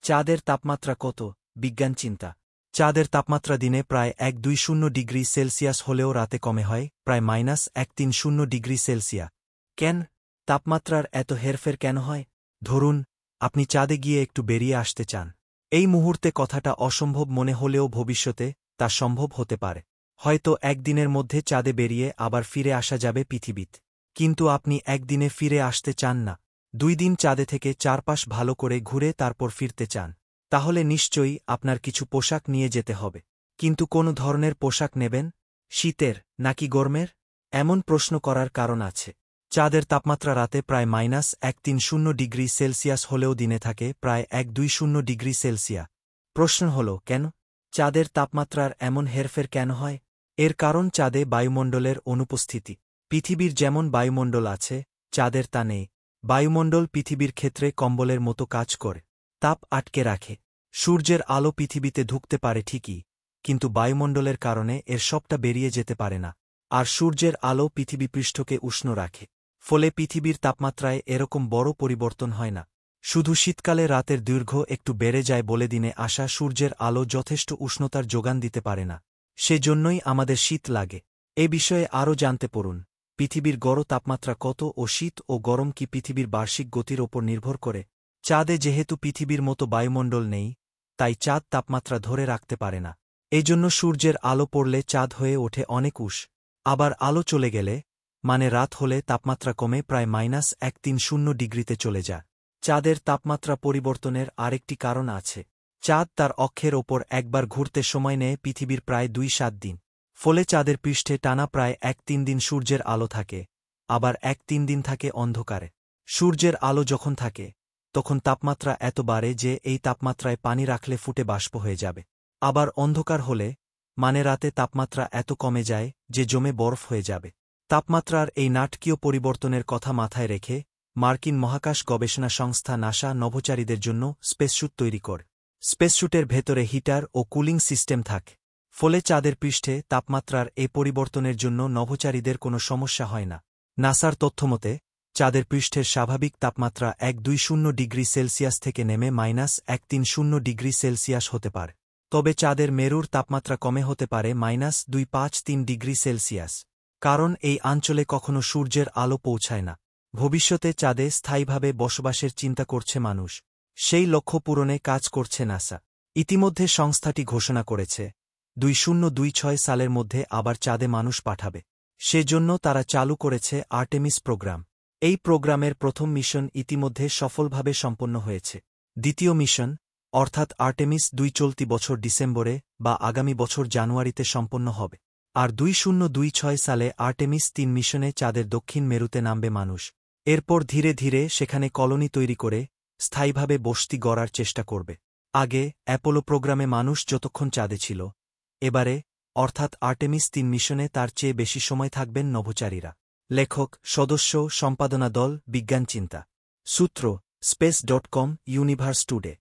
চাঁদের তাপমাত্রা কত? বিজ্ঞান চিন্তা। চাঁদের তাপমাত্রা দিনে প্রায় 120 ডিগ্রি সেলসিয়াস হলেও রাতে কমে হয় প্রায় -130 ডিগ্রি সেলসিয়া। কেন? তাপমাত্রার এত হেরফের কেন হয়? ধরুন, আপনি চাঁদে গিয়ে একটু বেরিয়ে আসতে চান। এই মুহূর্তে কথাটা অসম্ভব মনে হলেও ভবিষ্যতে তা সম্ভব হতে পারে। হয়তো একদিনের মধ্যে চাঁদে বেরিয়ে আবার ফিরে আসা যাবে পৃথিবীতে। কিন্তু আপনি একদিনে ফিরে আসতে চান না। 2 দিন চাঁদে থেকে চারপাশ ভালো করে ঘুরে তারপর ফিরতে চান। তাহলে নিশ্চয়ই আপনার কিছু পোশাক নিয়ে যেতে হবে। কিন্তু কোন ধরনের পোশাক নেবেন? শীতের নাকি গরমের? এমন প্রশ্ন করার কারণ আছে। চাঁদের তাপমাত্রা রাতে প্রায় -130 ডিগ্রি সেলসিয়াস হলেও দিনে থাকে প্রায় 120 ডিগ্রি সেলসিয়া। প্রশ্ন হল কেন? চাঁদের তাপমাত্রার এমন হেরফের কেন হয়? এর কারণ চাঁদে বায়ুমণ্ডলের অনুপস্থিতি। পৃথিবীর যেমন বায়ুমণ্ডল আছে, চাঁদের তা নেই। বায়ুমণ্ডল পৃথিবীর ক্ষেত্রে কম্বলের মতো কাজ করে। তাপ আটকে রাখে। সূর্যের আলো পৃথিবীতে ঢুকতে পারে ঠিকই, কিন্তু বায়ুমণ্ডলের কারণে এর সবটা বেরিয়ে যেতে পারে না। আর সূর্যের আলো পৃথিবী পৃষ্ঠকে উষ্ণ রাখে। ফলে পৃথিবীর তাপমাত্রায় এরকম বড় পরিবর্তন হয় না। শুধু শীতকালে রাতের দৈর্ঘ্য একটু বেড়ে যায় বলে দিনে আসা সূর্যের আলো যথেষ্ট উষ্ণতার যোগান দিতে পারে না। সেজন্যই আমাদের শীত লাগে। এ বিষয়ে আরও জানতে পড়ুন। পৃথিবীর গড় তাপমাত্রা কত ও শীত ও গরম কি পৃথিবীর বার্ষিক গতির ওপর নির্ভর করে? চাঁদে যেহেতু পৃথিবীর মতো বায়ুমণ্ডল নেই, তাই চাঁদ তাপমাত্রা ধরে রাখতে পারে না। এজন্য সূর্যের আলো পড়লে চাঁদ হয়ে ওঠে অনেক আবার আলো চলে গেলে, মানে রাত হলে তাপমাত্রা কমে প্রায় -130 ডিগ্রিতে চলে যায়। চাঁদের তাপমাত্রা পরিবর্তনের আরেকটি কারণ আছে। চাঁদ তার অক্ষের ওপর একবার ঘুরতে সময় নেয় পৃথিবীর প্রায় 2-7 দিন। ফলে চাঁদের পৃষ্ঠে টানা প্রায় 1-3 দিন সূর্যের আলো থাকে, আবার 1-3 দিন থাকে অন্ধকারে। সূর্যের আলো যখন থাকে, তখন তাপমাত্রা এত বাড়ে যে এই তাপমাত্রায় পানি রাখলে ফুটে বাষ্প হয়ে যাবে। আবার অন্ধকার হলে, মানে রাতে তাপমাত্রা এত কমে যায় যে জমে বরফ হয়ে যাবে। তাপমাত্রার এই নাটকীয় পরিবর্তনের কথা মাথায় রেখে মার্কিন মহাকাশ গবেষণা সংস্থা নাসা নভোচারীদের জন্য স্পেসস্যুট তৈরি করে। স্পেসস্যুটের ভেতরে হিটার ও কুলিং সিস্টেম থাকে। ফলে চাঁদের পৃষ্ঠে তাপমাত্রার এই পরিবর্তনের জন্য নভোচারীদের কোনো সমস্যা হয় না। নাসার তথ্যমতে, চাঁদের পৃষ্ঠের স্বাভাবিক তাপমাত্রা 120 ডিগ্রি সেলসিয়াস থেকে নেমে -130 ডিগ্রি সেলসিয়াস হতে পারে। তবে চাঁদের মেরুর তাপমাত্রা কমে হতে পারে -253 ডিগ্রি সেলসিয়াস। কারণ এই অঞ্চলে কখনো সূর্যের আলো পৌঁছায় না। ভবিষ্যতে চাঁদে স্থায়ীভাবে বসবাসের চিন্তা করছে মানুষ। সেই লক্ষ্য পূরণে কাজ করছে নাসা। ইতিমধ্যে সংস্থাটি ঘোষণা করেছে, 2026 সালের মধ্যে আবার চাঁদে মানুষ পাঠাবে। সেজন্য তারা চালু করেছে আর্টেমিস প্রোগ্রাম। এই প্রোগ্রামের প্রথম মিশন ইতিমধ্যে সফলভাবে সম্পন্ন হয়েছে। দ্বিতীয় মিশন, অর্থাৎ আর্টেমিস 2 চলতি বছর ডিসেম্বরে বা আগামী বছর জানুয়ারিতে সম্পন্ন হবে। আর 2026 সালে আর্টেমিস 3 মিশনে চাঁদের দক্ষিণ মেরুতে নামবে মানুষ। এরপর ধীরে ধীরে সেখানে কলোনি তৈরি করে স্থায়ীভাবে বসতি গড়ার চেষ্টা করবে। আগে অ্যাপোলো প্রোগ্রামে মানুষ যতক্ষণ চাঁদে ছিল, এবারে অর্থাৎ আর্টেমিস 3 মিশনে তার চেয়ে বেশি সময় থাকবেন নভোচারীরা। লেখক, সদস্য, সম্পাদনা দল, বিজ্ঞান চিন্তা। সূত্র, space.com, ইউনিভার্স টুডে।